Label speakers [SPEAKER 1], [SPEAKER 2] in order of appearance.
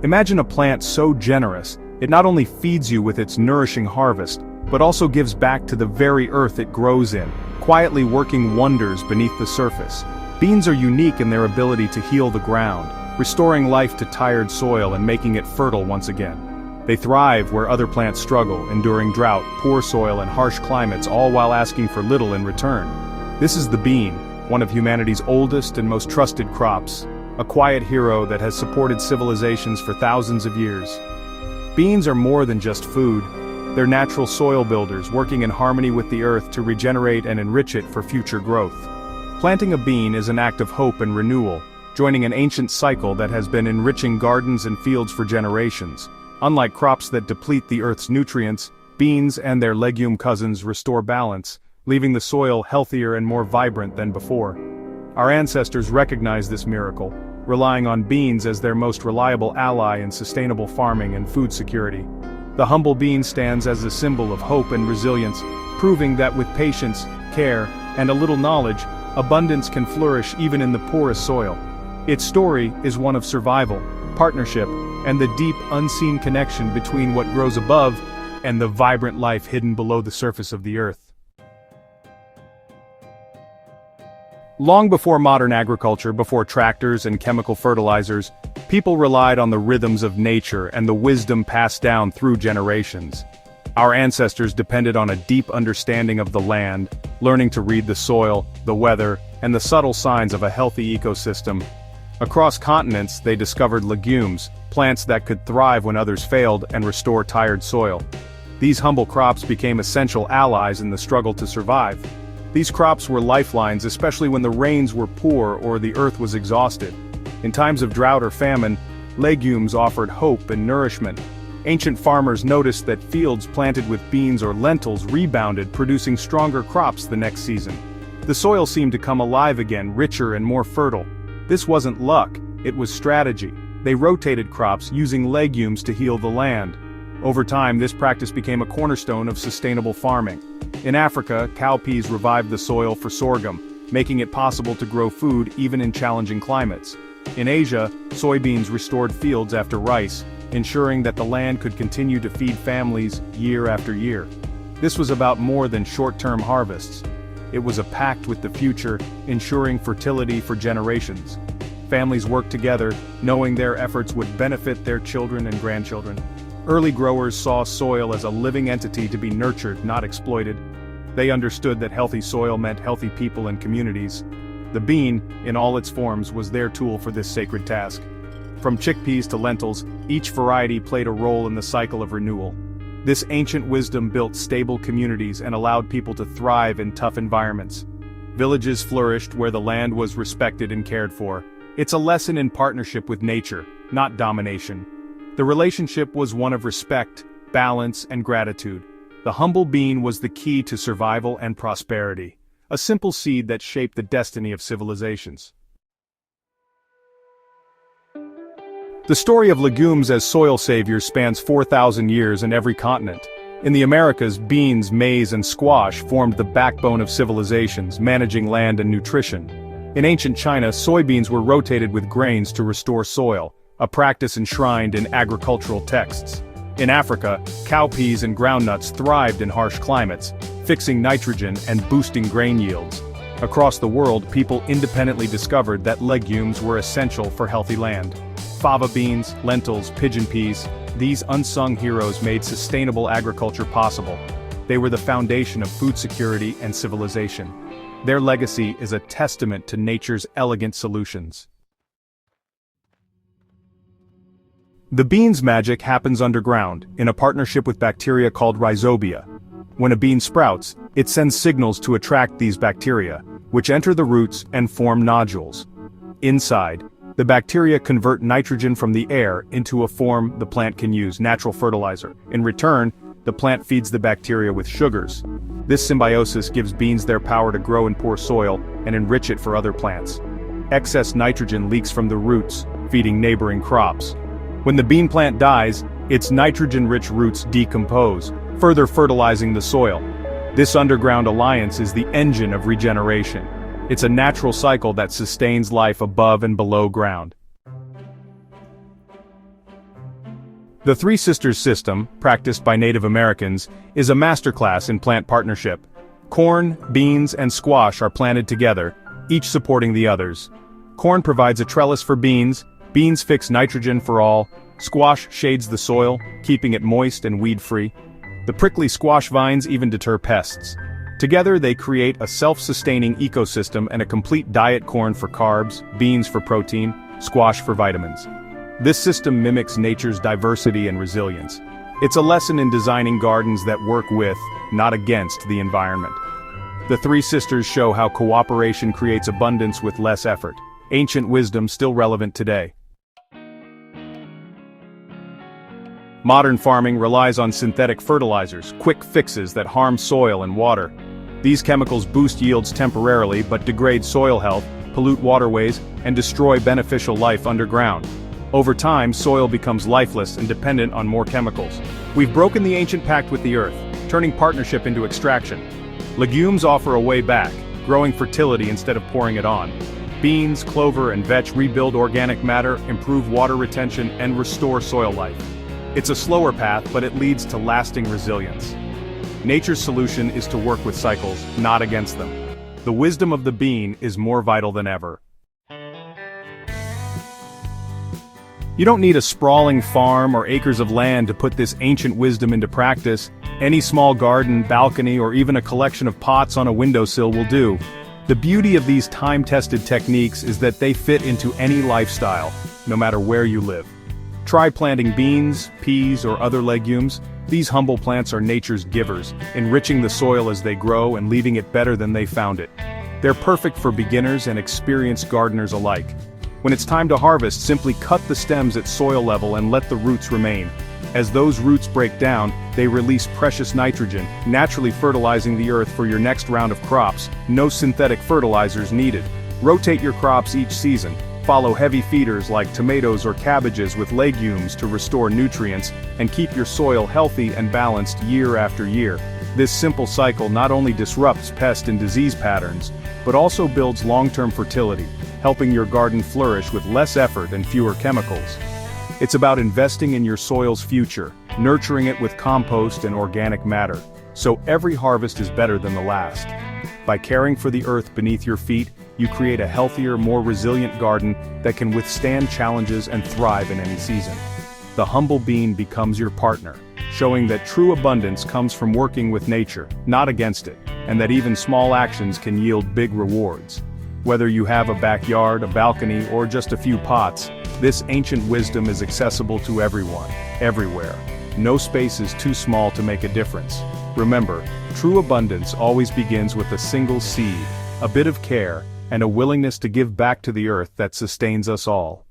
[SPEAKER 1] Imagine a plant so generous, it not only feeds you with its nourishing harvest, but also gives back to the very earth it grows in, quietly working wonders beneath the surface. Beans are unique in their ability to heal the ground, restoring life to tired soil and making it fertile once again. They thrive where other plants struggle, enduring drought, poor soil and harsh climates, all while asking for little in return. This is the bean, one of humanity's oldest and most trusted crops, a quiet hero that has supported civilizations for thousands of years. Beans are more than just food. They're natural soil builders working in harmony with the earth to regenerate and enrich it for future growth. Planting a bean is an act of hope and renewal, joining an ancient cycle that has been enriching gardens and fields for generations. Unlike crops that deplete the earth's nutrients, beans and their legume cousins restore balance, leaving the soil healthier and more vibrant than before. Our ancestors recognized this miracle, relying on beans as their most reliable ally in sustainable farming and food security. The humble bean stands as a symbol of hope and resilience, proving that with patience, care, and a little knowledge, abundance can flourish even in the poorest soil. Its story is one of survival, partnership, and the deep, unseen connection between what grows above and the vibrant life hidden below the surface of the earth. Long before modern agriculture, before tractors and chemical fertilizers, people relied on the rhythms of nature and the wisdom passed down through generations. Our ancestors depended on a deep understanding of the land, learning to read the soil, the weather, and the subtle signs of a healthy ecosystem. Across continents, they discovered legumes, plants that could thrive when others failed and restore tired soil. These humble crops became essential allies in the struggle to survive. These crops were lifelines, especially when the rains were poor or the earth was exhausted. In times of drought or famine, legumes offered hope and nourishment. Ancient farmers noticed that fields planted with beans or lentils rebounded, producing stronger crops the next season. The soil seemed to come alive again, richer and more fertile. This wasn't luck, it was strategy. They rotated crops, using legumes to heal the land. Over time, this practice became a cornerstone of sustainable farming. In Africa, cowpeas revived the soil for sorghum, making it possible to grow food even in challenging climates. In Asia, soybeans restored fields after rice, ensuring that the land could continue to feed families year after year. This was about more than short-term harvests. It was a pact with the future, ensuring fertility for generations. Families worked together, knowing their efforts would benefit their children and grandchildren. Early growers saw soil as a living entity to be nurtured, not exploited. They understood that healthy soil meant healthy people and communities. The bean, in all its forms, was their tool for this sacred task. From chickpeas to lentils, each variety played a role in the cycle of renewal. This ancient wisdom built stable communities and allowed people to thrive in tough environments. Villages flourished where the land was respected and cared for. It's a lesson in partnership with nature, not domination. The relationship was one of respect, balance, and gratitude. The humble bean was the key to survival and prosperity, a simple seed that shaped the destiny of civilizations. The story of legumes as soil saviors spans 4,000 years in every continent. In the Americas, beans, maize, and squash formed the backbone of civilizations, managing land and nutrition. In ancient China, soybeans were rotated with grains to restore soil, a practice enshrined in agricultural texts. In Africa, cowpeas and groundnuts thrived in harsh climates, fixing nitrogen and boosting grain yields. Across the world, people independently discovered that legumes were essential for healthy land. Fava beans, lentils, pigeon peas, these unsung heroes made sustainable agriculture possible. They were the foundation of food security and civilization. Their legacy is a testament to nature's elegant solutions. The bean's magic happens underground, in a partnership with bacteria called rhizobia. When a bean sprouts, it sends signals to attract these bacteria, which enter the roots and form nodules. Inside, the bacteria convert nitrogen from the air into a form the plant can use, natural fertilizer. In return, the plant feeds the bacteria with sugars. This symbiosis gives beans their power to grow in poor soil and enrich it for other plants. Excess nitrogen leaks from the roots, feeding neighboring crops. When the bean plant dies, its nitrogen-rich roots decompose, further fertilizing the soil. This underground alliance is the engine of regeneration. It's a natural cycle that sustains life above and below ground. The Three Sisters system, practiced by Native Americans, is a masterclass in plant partnership. Corn, beans, and squash are planted together, each supporting the others. Corn provides a trellis for beans, beans fix nitrogen for all, squash shades the soil, keeping it moist and weed-free. The prickly squash vines even deter pests. Together they create a self-sustaining ecosystem and a complete diet: corn for carbs, beans for protein, squash for vitamins. This system mimics nature's diversity and resilience. It's a lesson in designing gardens that work with, not against, the environment. The Three Sisters show how cooperation creates abundance with less effort. Ancient wisdom still relevant today. Modern farming relies on synthetic fertilizers, quick fixes that harm soil and water. These chemicals boost yields temporarily but degrade soil health, pollute waterways, and destroy beneficial life underground. Over time, soil becomes lifeless and dependent on more chemicals. We've broken the ancient pact with the earth, turning partnership into extraction. Legumes offer a way back, growing fertility instead of pouring it on. Beans, clover, and vetch rebuild organic matter, improve water retention, and restore soil life. It's a slower path, but it leads to lasting resilience. Nature's solution is to work with cycles, not against them. The wisdom of the bean is more vital than ever. You don't need a sprawling farm or acres of land to put this ancient wisdom into practice. Any small garden, balcony, or even a collection of pots on a windowsill will do. The beauty of these time-tested techniques is that they fit into any lifestyle, no matter where you live. Try planting beans, peas, or other legumes. These humble plants are nature's givers, enriching the soil as they grow and leaving it better than they found it. They're perfect for beginners and experienced gardeners alike. When it's time to harvest, simply cut the stems at soil level and let the roots remain. As those roots break down, they release precious nitrogen, naturally fertilizing the earth for your next round of crops. No synthetic fertilizers needed. Rotate your crops each season. Follow heavy feeders like tomatoes or cabbages with legumes to restore nutrients and keep your soil healthy and balanced year after year. This simple cycle not only disrupts pest and disease patterns, but also builds long-term fertility, helping your garden flourish with less effort and fewer chemicals. It's about investing in your soil's future, nurturing it with compost and organic matter, so every harvest is better than the last. By caring for the earth beneath your feet, you create a healthier, more resilient garden that can withstand challenges and thrive in any season. The humble bean becomes your partner, showing that true abundance comes from working with nature, not against it, and that even small actions can yield big rewards. Whether you have a backyard, a balcony, or just a few pots, this ancient wisdom is accessible to everyone, everywhere. No space is too small to make a difference. Remember, true abundance always begins with a single seed, a bit of care, and a willingness to give back to the earth that sustains us all.